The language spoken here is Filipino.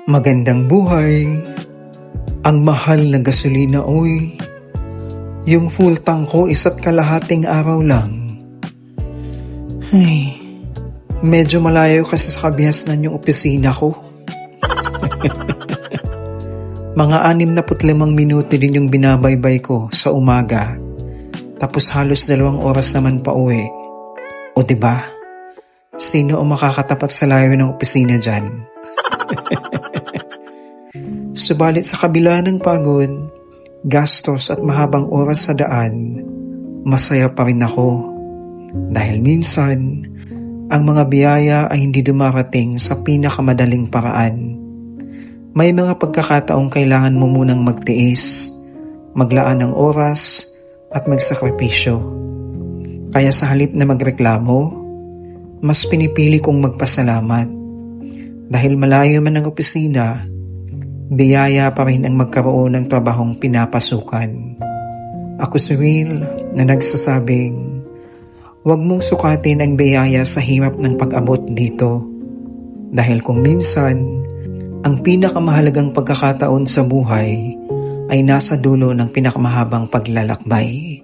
Magandang buhay. Ang mahal ng gasolina oy. Yung full tank ko 1.5 araw lang. Ay, medyo malayo kasi sa kabihasnan yung opisina ko. Mga 65 minuto din yung binabaybay ko sa umaga. Tapos halos 2 oras naman pa uwi. O diba? Sino ang makakatapat sa layo ng opisina dyan? Subalit sa kabila ng pagod, gastos at mahabang oras sa daan, masaya pa rin ako. Dahil minsan, ang mga biyaya ay hindi dumarating sa pinakamadaling paraan. May mga pagkakataong kailangan mo munang magtiis, maglaan ng oras at magsakripisyo. Kaya sa halip na magreklamo, mas pinipili kong magpasalamat. Dahil malayo man ang opisina, biyaya pa rin ang magkaroon ng trabahong pinapasukan. Ako si Will na nagsasabing, huwag mong sukatin ang biyaya sa hirap ng pag-abot dito. Dahil kung minsan, ang pinakamahalagang pagkakataon sa buhay ay nasa dulo ng pinakamahabang paglalakbay.